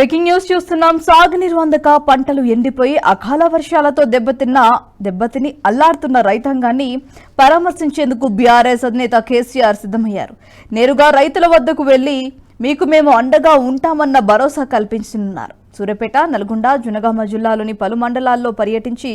Breaking news చూస్తున్నాం. సాగునీరు అందక పంటలు ఎండిపోయి అకాల వర్షాలతో దెబ్బతిని అల్లాడుతున్న రైతాంగాన్ని పరామర్శించేందుకు బీఆర్ఎస్ అధినేత కేసీఆర్ సిద్ధమయ్యారు. నేరుగా రైతుల వద్దకు వెళ్లి మీకు మేము అండగా ఉంటామన్న భరోసా కల్పించనున్నారు. సూర్యాపేట, నల్గొండ, జనగామ జిల్లాలోని పలు మండలాల్లో పర్యటించి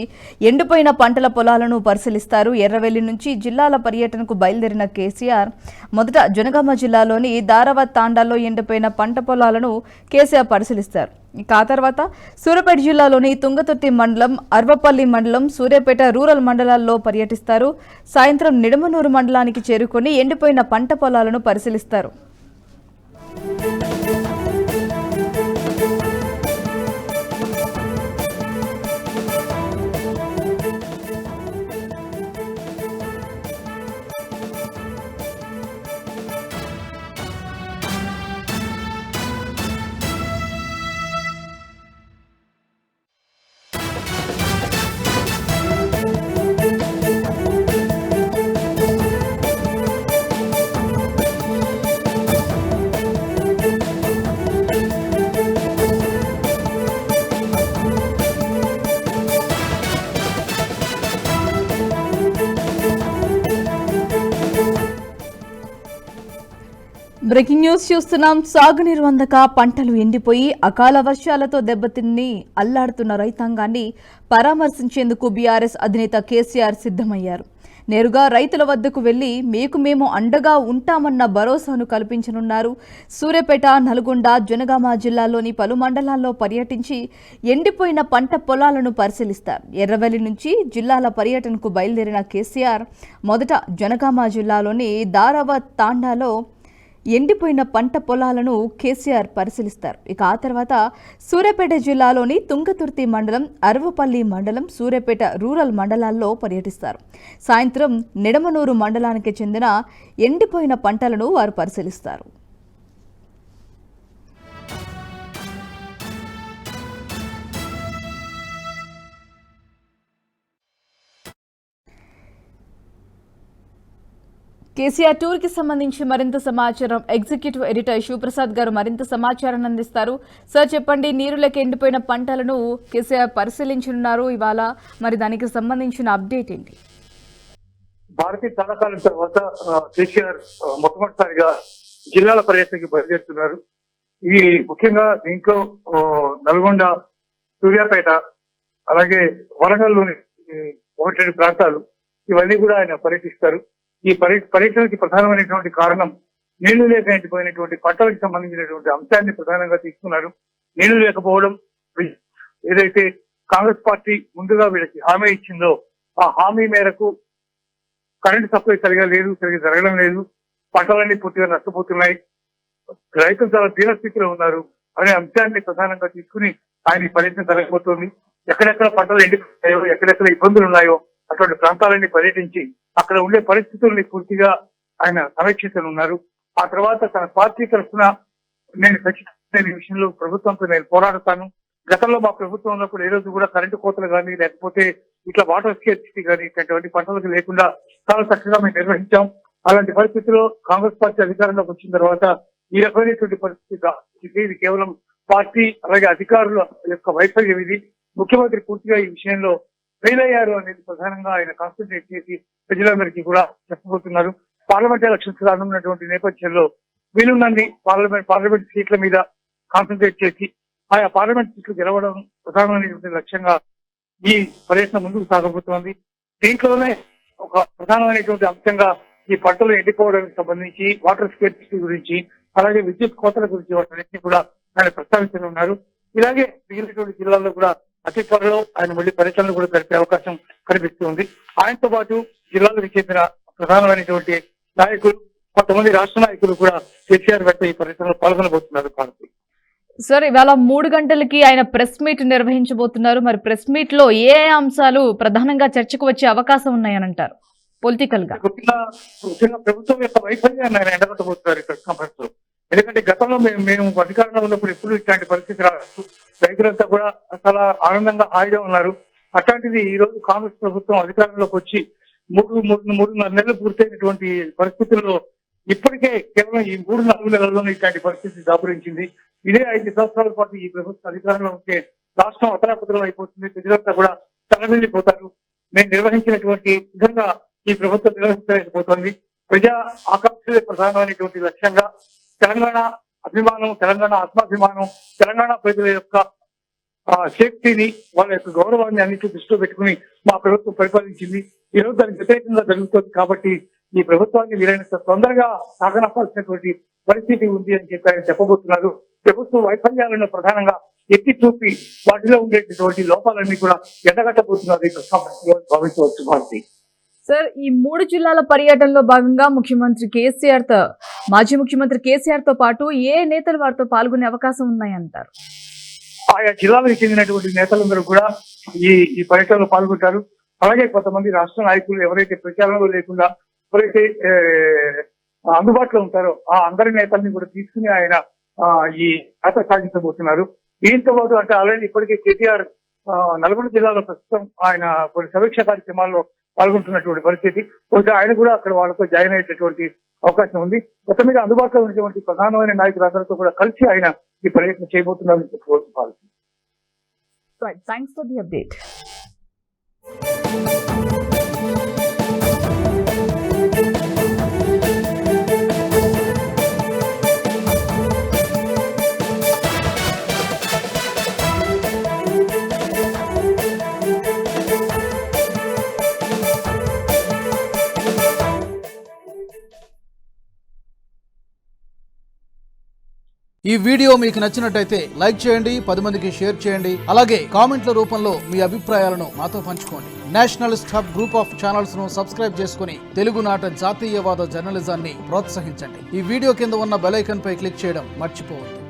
ఎండిపోయిన పంటల పొలాలను పరిశీలిస్తారు. ఎర్రవెల్లి నుంచి జిల్లాల పర్యటనకు బయలుదేరిన కేసీఆర్ మొదట జనగామ జిల్లాలోని దారావత్ తాండాల్లో ఎండిపోయిన పంట పొలాలను కేసీఆర్ పరిశీలిస్తారు. ఇక ఆ తర్వాత సూర్యాపేట జిల్లాలోని తుంగతుర్తి మండలం, అర్వపల్లి మండలం, సూర్యాపేట రూరల్ మండలాల్లో పర్యటిస్తారు. సాయంత్రం నిడమనూరు మండలానికి చేరుకొని ఎండిపోయిన పంట పొలాలను పరిశీలిస్తారు. బ్రేకింగ్ న్యూస్ చూస్తున్నాం. సాగునీరు అందక పంటలు ఎండిపోయి అకాల వర్షాలతో దెబ్బతిని అల్లాడుతున్న రైతాంగాన్ని పరామర్శించేందుకు బీఆర్ఎస్ అధినేత కేసీఆర్ సిద్ధమయ్యారు. నేరుగా రైతుల వద్దకు వెళ్లి మీకు మేము అండగా ఉంటామన్న భరోసాను కల్పించనున్నారు. సూర్యాపేట, నల్గొండ, జనగామ జిల్లాలోని పలు మండలాల్లో పర్యటించి ఎండిపోయిన పంట పొలాలను పరిశీలిస్తారు. ఎర్రవెల్లి నుంచి జిల్లాల పర్యటనకు బయలుదేరిన కేసీఆర్ మొదట జనగామ జిల్లాలోని దారావత్ తాండాలో ఎండిపోయిన పంట పొలాలను కేసీఆర్ పరిశీలిస్తారు. ఇక ఆ తర్వాత సూర్యాపేట జిల్లాలోని తుంగతుర్తి మండలం, అర్వపల్లి మండలం, సూర్యాపేట రూరల్ మండలాల్లో పర్యటిస్తారు. సాయంత్రం నిడమనూరు మండలానికి చెందిన ఎండిపోయిన పంటలను వారు పరిశీలిస్తారు. కేసీఆర్ టూర్ కి సంబంధించి మరింత సమాచారం ఎగ్జిక్యూటివ్ ఎడిటర్ శివప్రసాద్ గారు మరింత సమాచారాన్ని అందిస్తారు. సార్ చెప్పండి, నీరులకు ఎండిపోయిన పంటలను కేసీఆర్ పరిశీలించనున్నారు ఇవాళ, మరి దానికి సంబంధించిన అప్డేట్ ఏంటి? భారతీయ చాలా కాలం తర్వాత కేసీఆర్ మొట్టమొదటిసారిగా జిల్లాల పర్యటనకి బయలుదేరుతున్నారు. ఈ ముఖ్యంగా దీంట్లో నల్గొండ, సూర్యాపేట, అలాగే వరంగల్లోని 1-2 ప్రాంతాలు ఇవన్నీ కూడా ఆయన పర్యటిస్తారు. ఈ పర్యటనకి ప్రధానమైనటువంటి కారణం నీళ్లు లేక ఎండిపోయినటువంటి పంటలకు సంబంధించినటువంటి అంశాన్ని ప్రధానంగా తీసుకున్నారు. నీళ్లు లేకపోవడం, ఏదైతే కాంగ్రెస్ పార్టీ ముందుగా వీళ్ళకి హామీ ఇచ్చిందో ఆ హామీ మేరకు కరెంటు సప్లై సరిగా జరగడం లేదు, పంటలన్నీ పూర్తిగా నష్టపోతున్నాయి, రైతులు చాలా దీనస్థితిలో ఉన్నారు అనే అంశాన్ని ప్రధానంగా తీసుకుని ఆయన పర్యటన జరగబోతోంది. ఎక్కడెక్కడ పంటలు ఎండిపోయాయో, ఎక్కడెక్కడ ఇబ్బందులు ఉన్నాయో అటువంటి ప్రాంతాలన్నీ పర్యటించి అక్కడ ఉండే పరిస్థితుల్ని పూర్తిగా ఆయన సమీక్షించనున్నారు. ఆ తర్వాత తన పార్టీ తరఫున నేను ఖచ్చితంగా ఈ విషయంలో ప్రభుత్వంతో నేను పోరాడతాను, గతంలో మా ప్రభుత్వం ఉన్నప్పుడు ఏ రోజు కూడా కరెంటు కోతలు కానీ లేకపోతే ఇట్లా వాటర్ స్కేర్సిటీ కానీ ఇట్లాంటి పంటలకు లేకుండా చాలా చక్కగా మేము నిర్వహించాం. అలాంటి పరిస్థితుల్లో కాంగ్రెస్ పార్టీ అధికారంలోకి వచ్చిన తర్వాత ఈ రకమైనటువంటి పరిస్థితి ఇది కేవలం పార్టీ అలాగే అధికారుల యొక్క వైఫల్యం. ఇది ముఖ్యమంత్రి పూర్తిగా ఈ విషయంలో ఫెయిల్ అయ్యారు అనేది ప్రధానంగా ఆయన కాన్సన్ట్రేట్ చేసి ప్రజలందరికీ కూడా చెప్పబోతున్నారు. పార్లమెంట్ ఎలక్షన్స్ రానున్నటువంటి నేపథ్యంలో వీలున్నన్ని పార్లమెంట్ సీట్ల మీద కాన్సన్ట్రేట్ చేసి ఆయా పార్లమెంట్ సీట్లు గెలవడం ప్రధానమైనటువంటి లక్ష్యంగా ఈ పర్యటన ముందుకు సాగబోతోంది. దీంట్లోనే ఒక ప్రధానమైనటువంటి అంశంగా ఈ పంటలు ఎండిపోవడానికి సంబంధించి, వాటర్ స్కేర్సిటీ గురించి, అలాగే విద్యుత్ కోతల గురించి వాటిని కూడా ఆయన ప్రస్తావించనున్నారు. ఇలాగే మిగిలినటువంటి జిల్లాల్లో కూడా అతి త్వరలో ఆయన మళ్ళీ పర్యటనలు కూడా జరిపే అవకాశం కనిపిస్తుంది. ఆయనతో పాటు జిల్లాలకు చెందిన ప్రధానమైనటువంటి నాయకులు, కొంతమంది రాష్ట్ర నాయకులు కూడా కేసీఆర్ వెంట ఈ పర్యటనలో పాల్గొనబోతున్నారు. భారతి సార్, ఇవాళ 3 గంటలకి ఆయన ప్రెస్ మీట్ నిర్వహించబోతున్నారు. మరి ప్రెస్ మీట్ లో ఏ అంశాలు ప్రధానంగా చర్చకు వచ్చే అవకాశం ఉన్నాయని అంటారు? పొలిటికల్ గా ముఖ్యంగా ప్రభుత్వం యొక్క వైఫల్యాన్ని ఆయన ఎండగట్టబోతున్నారు ఈ ప్రెస్ కాన్ఫరెన్స్ లో. ఎందుకంటే గతంలో మేము అధికారంలో ఉన్నప్పుడు ఎప్పుడు ఇట్లాంటి పరిస్థితి రాదు, రైతులంతా కూడా చాలా ఆనందంగా హాయిగా ఉన్నారు. అట్లాంటిది ఈ రోజు కాంగ్రెస్ ప్రభుత్వం అధికారంలోకి వచ్చి 3.5 నెలలు పూర్తయినటువంటి పరిస్థితుల్లో ఇప్పటికే కేవలం ఈ 3-4 నెలల్లోనే ఇట్లాంటి పరిస్థితి దాపురించింది. ఇదే 5 సంవత్సరాల పాటు ఈ ప్రభుత్వం అధికారంలో ఉంటే రాష్ట్రం అతలాకుతలం అయిపోతుంది, ప్రజలంతా కూడా తలమిల్లిపోతారు. మేము నిర్వహించినటువంటి విధంగా ఈ ప్రభుత్వం నిర్వహించలేకపోతుంది. ప్రజా ఆకాంక్షలే ప్రధానమైనటువంటి లక్ష్యంగా తెలంగాణ అభిమానం, తెలంగాణ ఆత్మాభిమానం, తెలంగాణ ప్రజల యొక్క సేఫ్టీని, వాళ్ళ యొక్క గౌరవాన్ని అన్నిటి దృష్టిలో పెట్టుకుని మా ప్రభుత్వం పరిపాలించింది. ఈ రోజు దానికి వ్యతిరేకంగా జరుగుతుంది. కాబట్టి ఈ ప్రభుత్వాన్ని వీలైనంత తొందరగా సాగనపాల్సినటువంటి పరిస్థితి ఉంది అని చెప్పి ఆయన చెప్పబోతున్నారు. ప్రభుత్వ వైఫల్యాలను ప్రధానంగా ఎత్తి చూపి వాటిలో ఉండేటటువంటి లోపాలన్నీ కూడా ఎండగట్టబోతున్నారు ఈ భావించవచ్చు. భారతి సార్, ఈ 3 జిల్లాల పర్యటనలో భాగంగా మాజీ ముఖ్యమంత్రి కేసీఆర్ తో పాటు ఏ నేతలు వారితో పాల్గొనే అవకాశం ఉన్నాయంటారు? ఆయా జిల్లాలకు చెందినటువంటి నేతలందరూ కూడా ఈ పర్యటనలో పాల్గొంటారు. అలాగే కొంతమంది రాష్ట్ర నాయకులు ఎవరైతే ప్రచారంలో లేకుండా ఎవరైతే అందుబాటులో ఉంటారో ఆ అందరి నేతల్ని కూడా తీసుకుని ఆయన ఈ యాత్ర సాగించబోతున్నారు. దీంతో పాటు అంటే ఆల్రెడీ ఇప్పటికే కేటీఆర్ నల్గొండ జిల్లాలో ప్రస్తుతం ఆయన కొన్ని సమీక్ష కార్యక్రమాల్లో పాల్గొంటున్నటువంటి పరిస్థితి. ఆయన కూడా అక్కడ వాళ్ళతో జాయిన్ అయ్యేటటువంటి అవకాశం ఉంది. మొత్తం మీద అందుబాటులో ఉన్నటువంటి ప్రధానమైన నాయకులందరితో కూడా కలిసి ఆయన ఈ ప్రయత్నం చేయబోతున్నారని చెప్పుకోవచ్చు. Thanks for the update. ఈ వీడియో మీకు నచ్చినట్టయితే లైక్ చేయండి, 10 మందికి షేర్ చేయండి. అలాగే కామెంట్ల రూపంలో మీ అభిప్రాయాలను మాతో పంచుకోండి. Nationalist hub group of channels ను సబ్స్క్రైబ్ చేసుకుని తెలుగునాట జాతీయవాద జర్నలిజాన్ని ప్రోత్సహించండి. ఈ వీడియో కింద ఉన్న బెల్ ఐకాన్ పై క్లిక్ చేయడం మర్చిపోవద్దు.